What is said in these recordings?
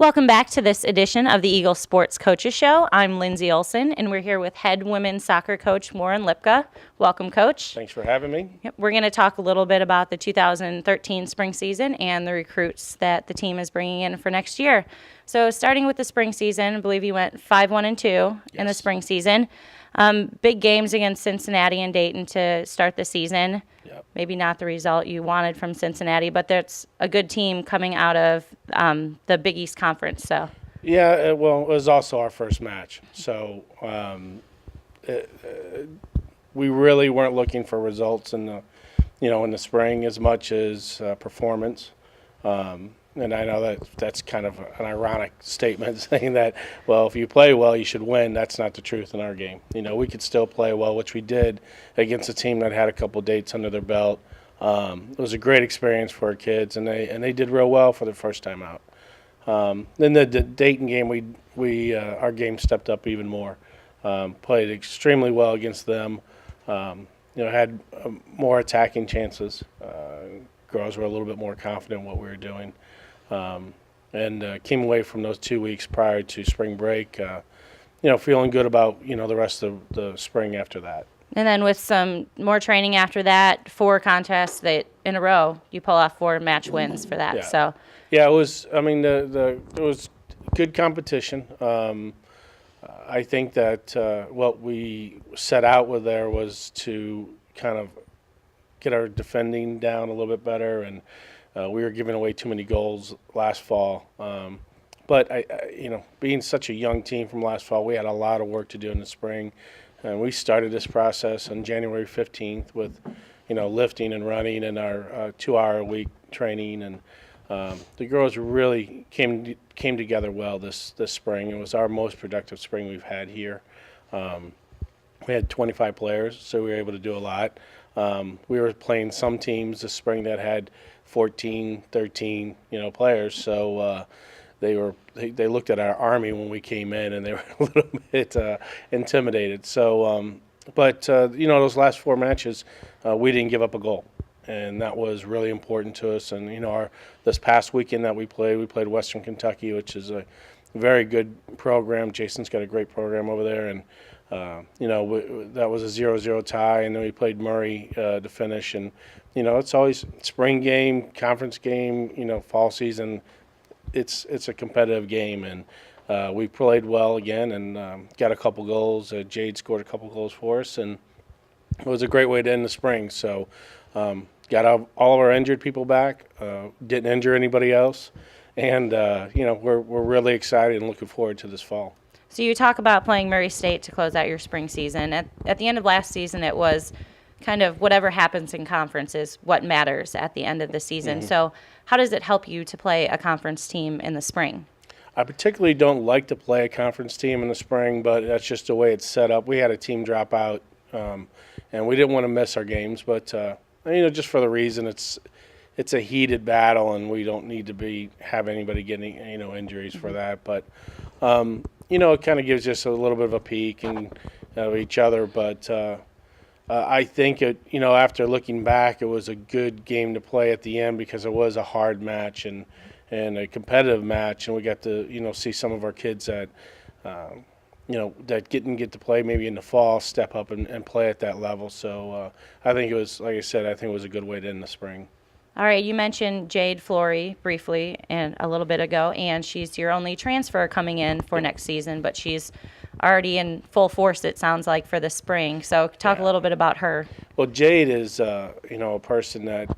Welcome back to this edition of the Eagle Sports Coaches Show. I'm Lindsey Olsen, and we're here with head women's soccer coach Warren Lipka. Welcome, Coach. Thanks for having me. Yep, we're going to talk a little bit about the 2013 spring season and the recruits that the team is bringing in for next year. So starting with the spring season, I believe you went 5-1-2 in the spring season. Big games against Cincinnati and Dayton to start the season. Yep. Maybe not the result you wanted from Cincinnati, but that's a good team coming out of the Big East Conference. So Yeah, well, it was also our first match. So we really weren't looking for results in the spring as much as performance. And I know that that's kind of an ironic statement saying that, well, if you play well, you should win. That's not the truth in our game. We could still play well, which we did against a team that had a couple dates under their belt. It was a great experience for our kids, and they did real well for their first time out. Then the Dayton game, our game stepped up even more. Played extremely well against them. Had more attacking chances. Girls were a little bit more confident in what we were doing. And came away from those 2 weeks prior to spring break, feeling good about, the rest of the spring after that. And then with some more training after that, 4 contests that in a row, you pull off 4 match wins for that. Yeah. So yeah, it was. I mean, it was good competition. I think that what we set out with there was to kind of get our defending down a little bit better, and we were giving away too many goals last fall. But being such a young team from last fall, we had a lot of work to do in the spring. And we started this process on January 15th with, lifting and running and our 2-hour-a-week training. And the girls really came together well this spring. It was our most productive spring we've had here. We had 25 players, so we were able to do a lot. We were playing some teams this spring that had 14, 13, players. So they looked at our army when we came in, and they were a little bit intimidated. So, but those last 4 matches, we didn't give up a goal, and that was really important to us. And this past weekend that we played Western Kentucky, which is a very good program. Jason's got a great program over there, and that was a 0-0 tie, and then we played Murray to finish. And it's always spring game, conference game, fall season. It's a competitive game, and we played well again and got a couple goals. Jade scored a couple goals for us, and it was a great way to end the spring. So got all of our injured people back, didn't injure anybody else, and we're really excited and looking forward to this fall. So you talk about playing Murray State to close out your spring season. At the end of last season, it was kind of whatever happens in conference is what matters at the end of the season. Mm-hmm. So how does it help you to play a conference team in the spring? I particularly don't like to play a conference team in the spring, but that's just the way it's set up. We had a team drop out, and we didn't want to miss our games. But just for the reason it's a heated battle, and we don't need to have anybody getting injuries for that. But it kind of gives us a little bit of a peek and each other. But I think after looking back, it was a good game to play at the end because it was a hard match and a competitive match, and we got to see some of our kids that that didn't get to play maybe in the fall step up and play at that level. So I think it was, like I said, I think it was a good way to end the spring. All right, you mentioned Jade Flory briefly and a little bit ago, and she's your only transfer coming in for next season, but she's already in full force, it sounds like, for the spring. So talk a little bit about her. Well, Jade is a person that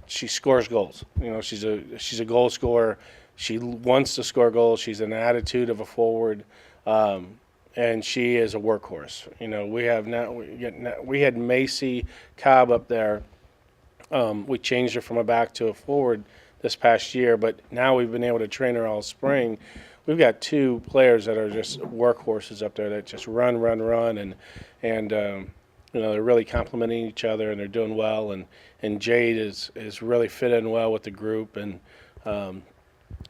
she scores goals. She's a goal scorer. She wants to score goals. She's an attitude of a forward, and she is a workhorse. We had Macy Cobb up there. We changed her from a back to a forward this past year, but now we've been able to train her all spring. We've got 2 players that are just workhorses up there that just run, and they're really complementing each other, and they're doing well. And Jade is really fit in well with the group, and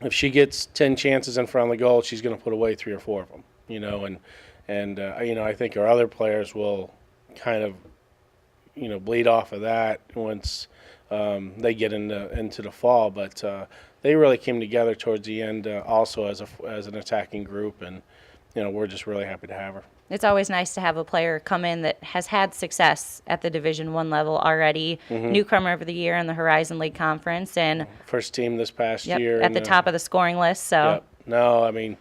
if she gets 10 chances in front of the goal, she's going to put away 3 or 4 of them. I think our other players will kind of bleed off of that once they get into the fall. But they really came together towards the end, also as an attacking group, and we're just really happy to have her. It's always nice to have a player come in that has had success at the Division I level already, newcomer of the year in the Horizon League Conference, and First team this past yep, year. at the top of the scoring list. So, Yep. No, I mean,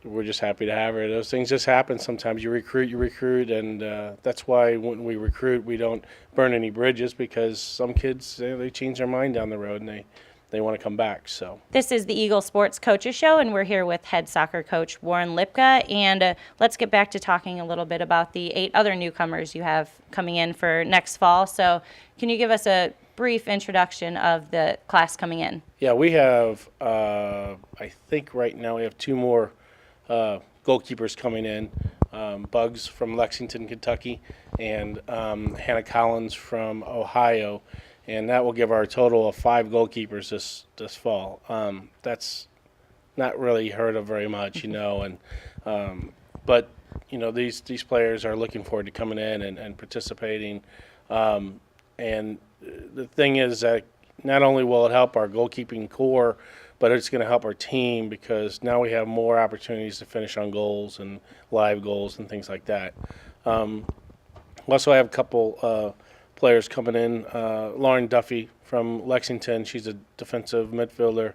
we're just happy to have her. Those things just happen sometimes. You recruit, and that's why when we recruit, we don't burn any bridges, because some kids, they change their mind down the road, and they want to come back. So this is the Eagle Sports Coaches Show, and we're here with head soccer coach Warren Lipka. And let's get back to talking a little bit about the 8 other newcomers you have coming in for next fall. So can you give us a brief introduction of the class coming in? yeah, we have, I think right now we have 2 more goalkeepers coming in. Bugs from Lexington, Kentucky, and Hannah Collins from Ohio. And that will give our total of 5 goalkeepers this fall. That's not really heard of very much, and but these players are looking forward to coming in and participating. And the thing is that not only will it help our goalkeeping core, but it's going to help our team, because now we have more opportunities to finish on goals and live goals and things like that. We also have a couple players coming in. Lauren Duffy from Lexington. She's a defensive midfielder,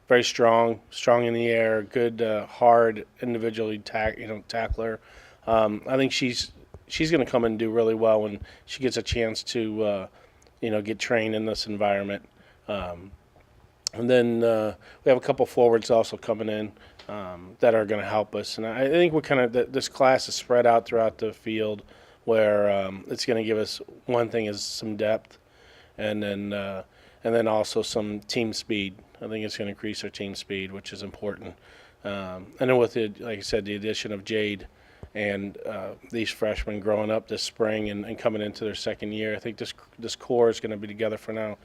very strong in the air, good, hard individually tackler. I think she's going to come and do really well when she gets a chance to get trained in this environment. And then we have a couple forwards also coming in that are going to help us. And I think this class is spread out throughout the field, where it's going to give us, one thing is some depth, and then also some team speed. I think it's going to increase our team speed, which is important. And then with like I said, the addition of Jade and these freshmen growing up this spring and coming into their second year, I think this core is going to be together for now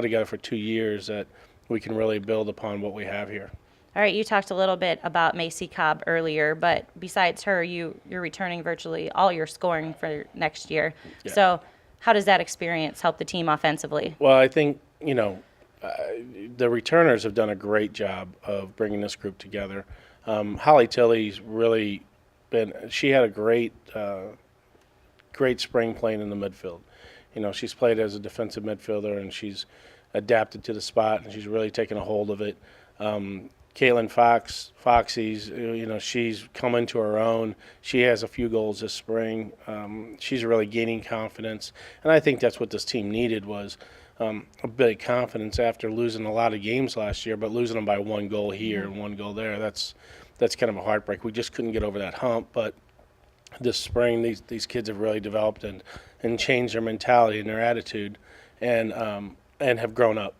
together for 2 years, that we can really build upon what we have here. All right, you talked a little bit about Macy Cobb earlier, but besides her, you're returning virtually all your scoring for next year. Yeah. So how does that experience help the team offensively? Well, I think, the returners have done a great job of bringing this group together. Holly Tilley's really she had a great spring playing in the midfield. She's played as a defensive midfielder, and she's adapted to the spot, and she's really taken a hold of it. Caitlin Foxy's, she's come into her own. She has a few goals this spring. She's really gaining confidence, and I think that's what this team needed, was a bit of confidence after losing a lot of games last year, but losing them by 1 goal here and 1 goal there. That's kind of a heartbreak. We just couldn't get over that hump, but this spring these kids have really developed and changed their mentality and their attitude, and have grown up,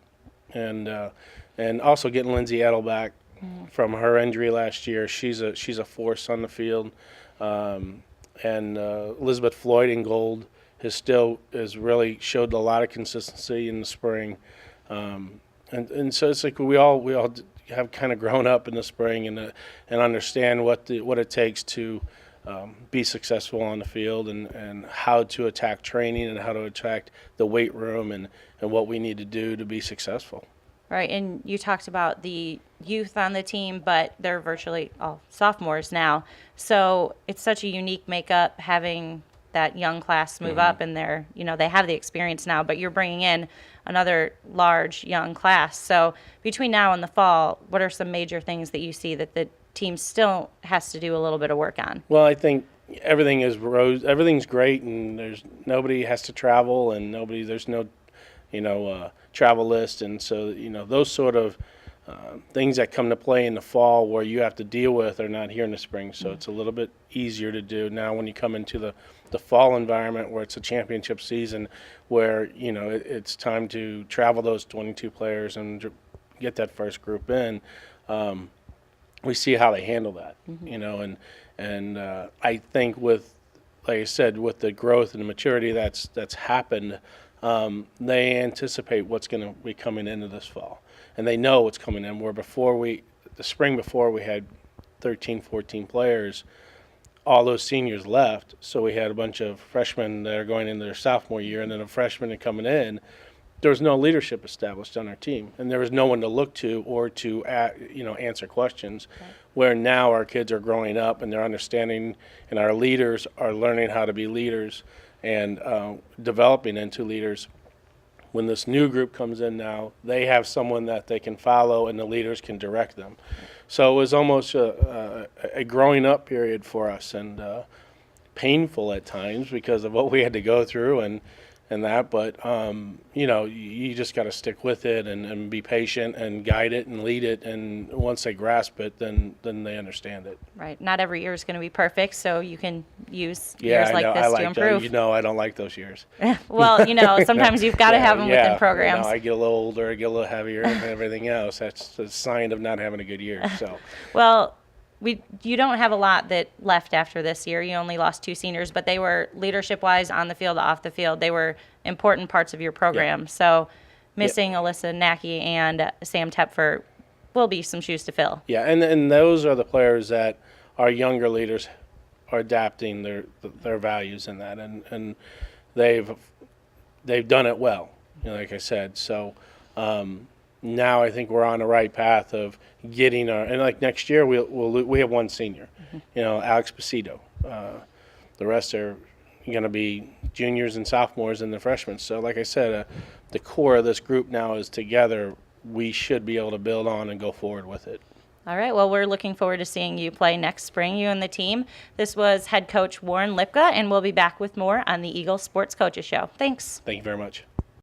and also getting Lindsey Olsen back from her injury last year. She's a force on the field, and Elizabeth Floyd in gold has really showed a lot of consistency in the spring, and so it's like we all have kind of grown up in the spring and understand what it takes to be successful on the field, and how to attack training and how to attack the weight room and what we need to do to be successful. Right, and you talked about the youth on the team, but they're virtually all sophomores now. So it's such a unique makeup, having that young class move up, and they have the experience now, but you're bringing in another large young class. So between now and the fall, what are some major things that you see that the team still has to do a little bit of work on? Well, I think everything's great, and nobody has to travel, and there's no travel list, and so those sort of things that come to play in the fall where you have to deal with are not here in the spring. So it's a little bit easier to do now when you come into the fall environment, where it's a championship season, where it's time to travel those 22 players and get that first group in. We see how they handle that, and I think with, like I said, with the growth and the maturity that's happened, they anticipate what's going to be coming into this fall, and they know what's coming in. Where the spring before we had 13, 14 players, all those seniors left, so we had a bunch of freshmen that are going into their sophomore year, and then a freshman coming in. There was no leadership established on our team, and there was no one to look to or to answer questions. Right. Where now our kids are growing up and they're understanding, and our leaders are learning how to be leaders and developing into leaders. When this new group comes in now, they have someone that they can follow, and the leaders can direct them. So it was almost a growing up period for us, and painful at times because of what we had to go through and that, but you just got to stick with it and be patient and guide it and lead it, and once they grasp it, then they understand it. Right. Not every year is going to be perfect, so you can use years like this to improve. I don't like those years. Well, sometimes you've got to have them within programs. I get a little older, I get a little heavier, and everything else. That's a sign of not having a good year. So. Well, you don't have a lot that left after this year. You only lost 2 seniors, but they were leadership-wise, on the field, off the field. They were important parts of your program. Yep. So missing Alyssa Nackey and Sam Tepfer will be some shoes to fill. Yeah, and those are the players that our younger leaders are adapting their values in that, and they've done it well, like I said. So now I think we're on the right path of getting and like next year we have 1 senior, Alex Pasito. The rest are going to be juniors and sophomores and the freshmen. So like I said, the core of this group now is together. We should be able to build on and go forward with it. All right. Well, we're looking forward to seeing you play next spring, you and the team. This was head coach Warren Lipka, and we'll be back with more on the Eagle Sports Coaches Show. Thanks. Thank you very much.